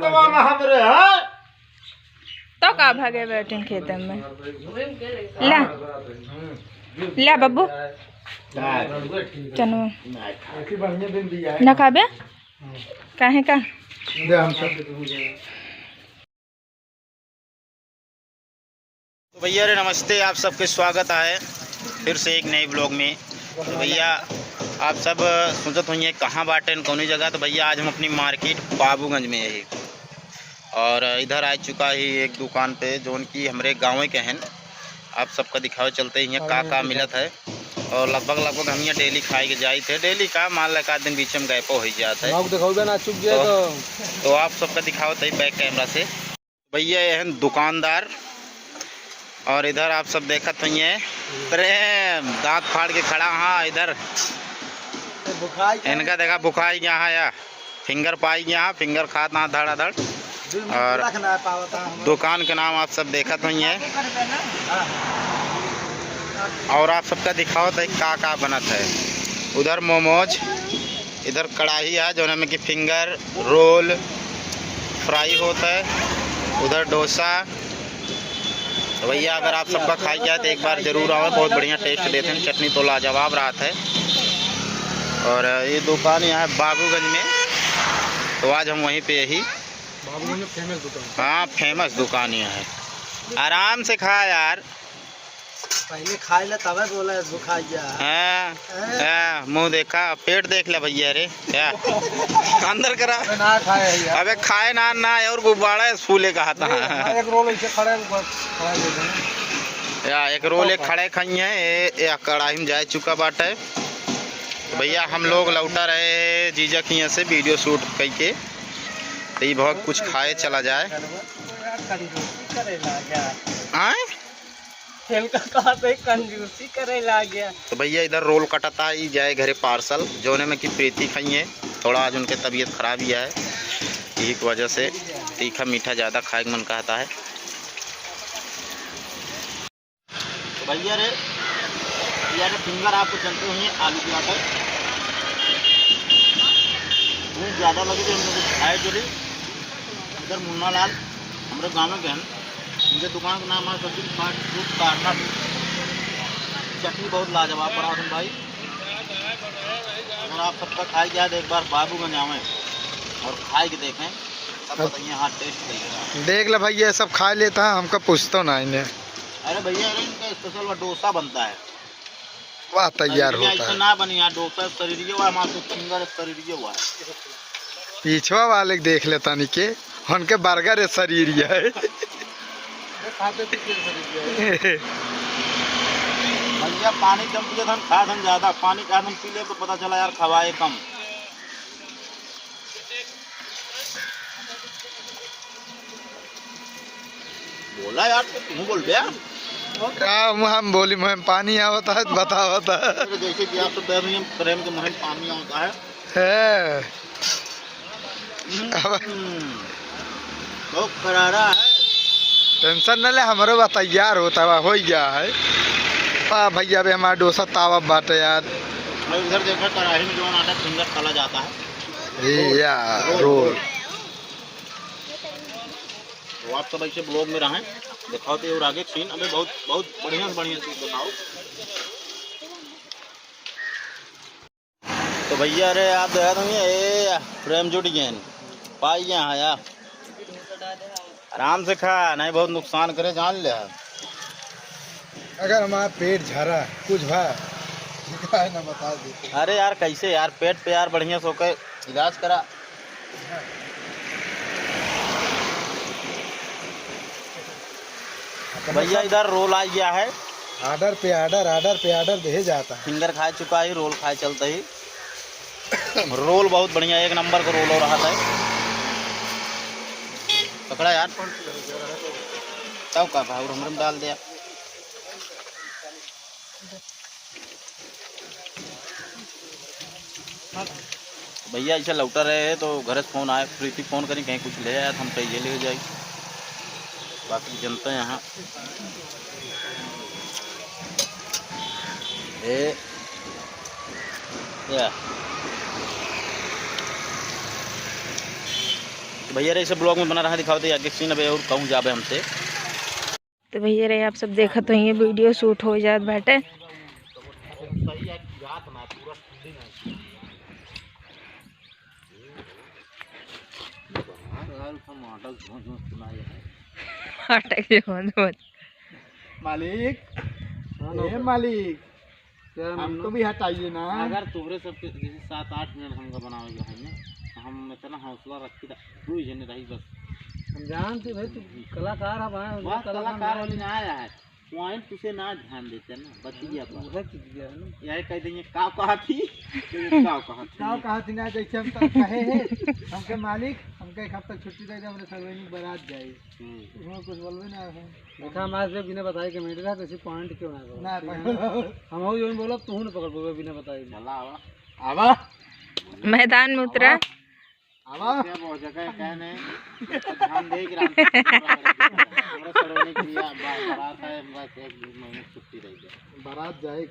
हमरे हैं तो का भागे बैठे खेत में ला ला बब्बू चलो न खाबे काहे का तो भैया रे नमस्ते, आप सबके स्वागत है फिर से एक नए ब्लॉग में। तो भैया आप सब सोचत होइए कहाँ बाटे कौनी जगह। तो भैया आज हम अपनी मार्केट बाबूगंज में है और इधर आ चुका ही एक दुकान पे जोन की हमारे गाँव के हैं। आप सबका दिखावे चलते ही का मिलत है और लगभग हम यहाँ डेली खाए के जाए थे। डेली का मान ला एक दिन बीच में गैप हो जाता है तो आप सबका दिखावत है बैक कैमरा से। भैया ये हैं दुकानदार और इधर आप सब देखत हैं प्रेम दांत फाड़ के खड़ा। हाँ इधर इनका देखा बुखाई यहाँ या फिंगर पाई यहाँ फिंगर खाता धड़ाधड़। और दुकान के नाम आप सब देखत हैं और आप सबका दिखावत है का बनत है। उधर मोमोज, इधर कढ़ाई है जो में कि फिंगर रोल फ्राई होता है, उधर डोसा। तो भैया अगर आप सबका खाई जाए तो एक बार ज़रूर आओ, बहुत बढ़िया टेस्ट देते हैं। चटनी तो लाजवाब रात है। और ये दुकान यहाँ है बाबूगंज में, तो आज हम वहीं पे ही बाबूगंज में फेमस दुकान। हाँ फेमस दुकान यहाँ है। आराम से खा यार, पहले खाए ला तब बोला बुखाइया। हाँ मुँह देखा पेट देख ले भैया रे क्या अंदर करा ना खाए अबे खाए ना और गुब्बारा फूले का हाथ एक रोल ऐसे खड़े या एक रोल एक खड़े खाई है ये कढ़ाई में जा चुका बाटा है। तो भैया हम लोग लौटा रहे जीजा की यहाँ से वीडियो शूट करके, तो ये बहुत कुछ खाए चला जाए। कंजूसी करे ला गया। तो भैया इधर रोल कटता ही जाए घरे पार्सल जोने में कि प्रीति खाई है। थोड़ा आज उनके तबीयत खराब ही है, यही की वजह से तीखा मीठा ज़्यादा खाए का मन कहता है। तो भैया रे फिंगर आपको चलते हुए आलू के आकर भूख ज़्यादा लगी थी, हम लोग खाए चले। इधर मुन्ना लाल हमारे गाँव के हैं, उनके दुकान का नाम है सचिन फास्ट फूड कार्नर। चटनी बहुत लाजवाब पड़ा भाई। अगर आप सबका खाई जाए तो एक बार बाबूगंज आवें और खाए के देखें, सब बताइए। हाँ टेस्ट देख ले भैया सब खा लेता है, हमका पूछता ना इन्हें। अरे भैया इनका स्पेशल डोसा बनता है, वाह तैयार होता है। ना बनी यार डोसा शरीर हुआ हमारे फिंगर शरीर हुआ है। पीछवा वाले देख लेता नहीं के उनके बर्गर है शरीर है। भैया पानी कम पिए थे खा थे ज़्यादा, पानी का हम पी ले तो पता चला यार खवाए कम। बोला यार तुम बोल दिया हम बोली मुहिम पानी आवता है बता होता है। जैसे कि आप सब देख रहे हैं प्रेम के मुहिम पानी होता है। बहुत करारा है, टेंशन न ले हमारे बात तैयार होता है हो गया है। भैया भी हमारा डोसा तावा बाटे यार। इधर देखा कढ़ाई में जो आटा फिंगर तला जाता है यार रोल। तो आप सब ऐसे ब्लॉग में रहें, दिखाओ तो और आगे सीन अबे बहुत बहुत बढ़िया चीज दिखाओ। तो भैया अरे आप देखा दूंगे प्रेम जुट गए पाई यहाँ यार। आराम से खा, नहीं बहुत नुकसान करे जान ले। अगर हमारा पेट झरा कुछ है ना बता दे। अरे यार कैसे यार पेट पे यार बढ़िया सो के इलाज करा। भैया इधर रोल आ गया है, ऑर्डर पे ऑर्डर दे जाता है। फिंगर खा चुका ही रोल खाए चलते ही। रोल बहुत बढ़िया एक नंबर का रोल हो रहा था। पकड़ा यार तब का भाव हम डाल दिया। भैया ऐसा लौटा रहे हैं तो घर से फोन आए, प्रीति फोन करी कहीं कुछ ले आया तो हम कहीं ले जाए। बाकी जनता यहाँ भैया रे इसे ब्लॉग में बना रहा दिखाओ तो आगे सीन अब और कहूँ जाबे हमसे। तो भैया रे आप सब देखा तो ये वीडियो शूट हो जात बाटे। मालिक, ए मालिक, हमको भी हटाइए ना। अगर तोहरे सबके जैसे 7-8 मिनट हमका बनावे है ना, हम इतना हौसला रखी था तू ही जने रही बस। हम जानते भाई तू कलाकार है भाई, वह कलाकार वाली ना आया है पॉइंट तुझे ना ध्यान देते ना बतिया पर यार कह देंगे का कहा थी का कहा थी ना, जैसे हम तो कहे हैं हमके मालिक हमके एक हफ्ता छुट्टी दे दे, हमने सर्वेनिंग बारात जाए उसमें कुछ बोलवे ना है। देखा हमारे से बिना बताए के मेरे रहा किसी पॉइंट क्यों ना ना हम जो बोला तू न पकड़ पावे बिना बताए। चला आवा मैदान में उतरा आवा क्या बहुत जगह कहने ध्यान दे कि हमरा सर्वेनिंग किया बारात है बस 1-2 महीने छुट्टी रह गई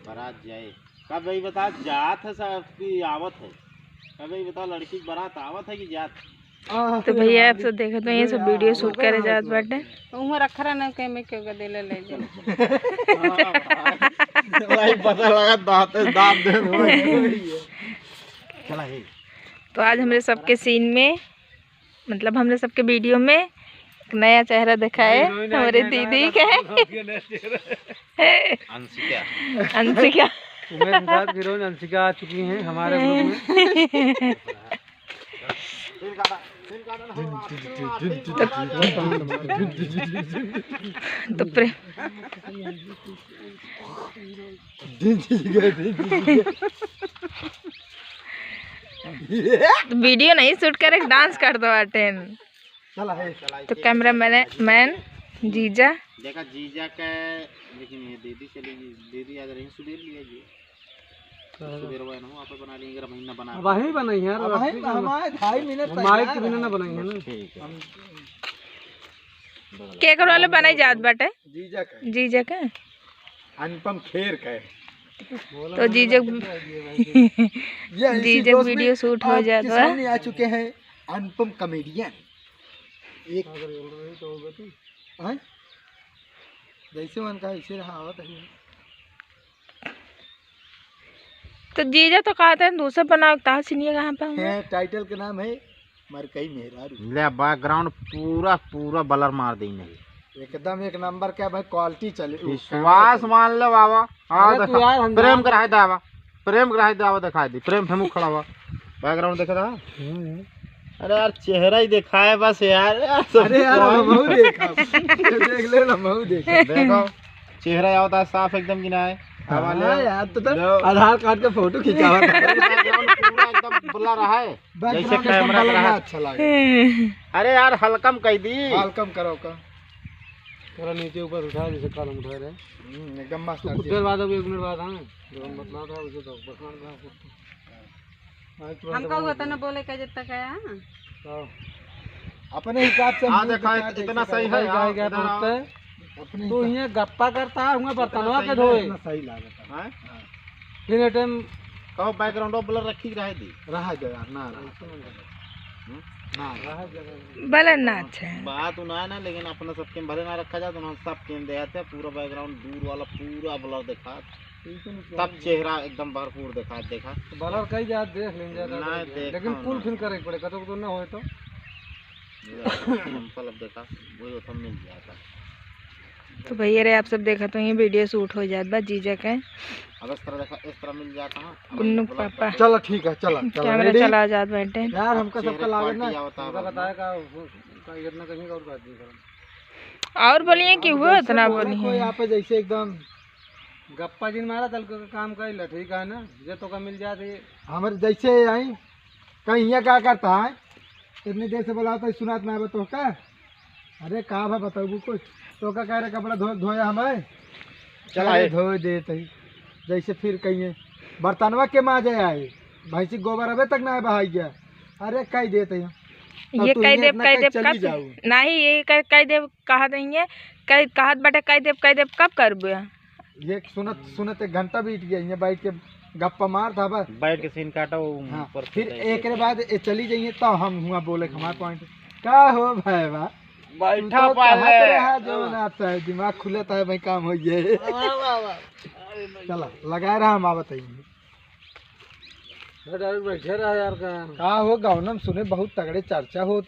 बारात जाए कब भाई बता जात है सब की आवत है कब भाई बता लड़की की बारात आवत है कि जात। तो भैया आप सब देखो तो ये सब वीडियो शूट करे जात बाटे। उमर रखरा न के में क्यों गदे ले जा भाई पता लगा दांत दे चला है। तो आज हमरे सबके सीन में मतलब हमरे सबके वीडियो में एक नया चेहरा दिखाए हमारे दीदी के अंशिका उमेश साथ हीरोइन अंशिका आ चुकी हैं हमारे ग्रुप में। तो प्रेम तो वीडियो नहीं शूट करे डांस कर दो अटेन। तो कैमरा मैन जीजा देखा जीजा का लेकिन ये दीदी चली दीदी आ रही सुबह लिया जी सुबह रवा ना आप बना लेंगे अगर महीना बना वही बनाई है यार हमारे 2.5 मिनट माइक के बिना ना बनाई है ना। ठीक है केकर वाले बनाई जात बाटे जीजा का अनुपम खेर का तो जीजा जीजा वीडियो शूट हो जाता है। आ चुके हैं अनुपम कॉमेडियन एक हैं जैसे मन का ऐसे रहा होता है। तो जीजा तो कहते हैं दूसरा बनाओ ता सुनिए कहाँ पे है टाइटल का नाम है मरकई मेहरा ले बैकग्राउंड पूरा ब्लर मार दी नहीं एकदम एक नंबर का भाई क्वालिटी चले विश्वास मान लो बाबा। हाँ प्रेम कराए दावा दिखाई दी प्रेम फेमू खड़ा हुआ बैकग्राउंड देख रहा। अरे यार चेहरा ही देखा है बस यार। अरे यार महू देखा देख ले ना महू देखा देखो चेहरा होता है साफ एकदम कि ना है यार तो आधार कार्ड का फोटो खींचा हुआ था पूरा एकदम बुला रहा है जैसे कैमरा रहा अच्छा लगा। अरे यार हल्कम कह दी हल्कम करो का थोड़ा नीचे ऊपर उठा जैसे कॉलम उठा रहे एकदम मस्त कुछ देर बाद 1 मिनट बाद हाँ जो हम बतला था उसे तो हमका हुआ तो न बोले का जब तक आया अपने हिसाब से हाँ देखा इतना सही है अपने तो ये गप्पा करता है हुआ बर्तनवा के धोए सही लागत है दिन टाइम कहो बैकग्राउंड ब्लर रखी रहा जा यार ना बलन ना अच्छा है बात ना ना लेकिन अपना सबके भले ना रखा जाए तो हम सब केम देते पूरा बैकग्राउंड दूर वाला पूरा ब्लर दिखा तब चेहरा एकदम भरपूर देखा ब्लर कई जात देख लेंगे ना लेकिन कुल फिल करे पड़े कतो तो ना होए तो सिंपल अब देखा वही तो मिल जाता। तो भैया रे आप सब देखा तो ये वीडियो शूट हो जात बा जीजा के अब इस तरह देखा इस तरह मिल जाता है गुन्नू पापा चलो ठीक है चलो कैमरा चला जात बैठे यार हमका सबका लागत ना बताया का इतना कहीं का और बात नहीं करें और बोलिए कि हुआ इतना कोई बोलिए यहाँ पे जैसे एकदम गप्पा जिन मारा तल का काम कर ला ठीक है ना जे तो का मिल जाते हमारे जैसे आई कहीं यहाँ क्या करता है इतनी देर से बोला था सुनात में आवे तो का अरे कहाँ भाई बताओ कुछ तो का कह रहे कपड़ा धोया हमें चला धो देते जैसे फिर कहीं बर्तनवा के माजे आए भैंसी गोबर अबे तक ना बहाई गया अरे कही देते ये कह देव कब नहीं ये कह देव कहा देंगे कहत बटे कह देव कब करबे ये सुनत 1 घंटा बीत गया ये बैठ के गप्पा मार था बस बैठ के सीन काटा वो हाँ, फिर एक बाद चली जाइए तो हम हुआ बोले हमारे पॉइंट का हो भाई बा बैठा जो आता है दिमाग खुलता है भाई काम हो गए। चला लगाए रहा हम बताइए बैठे रहा यार का का हो गाँव में सुने बहुत तगड़े चर्चा होती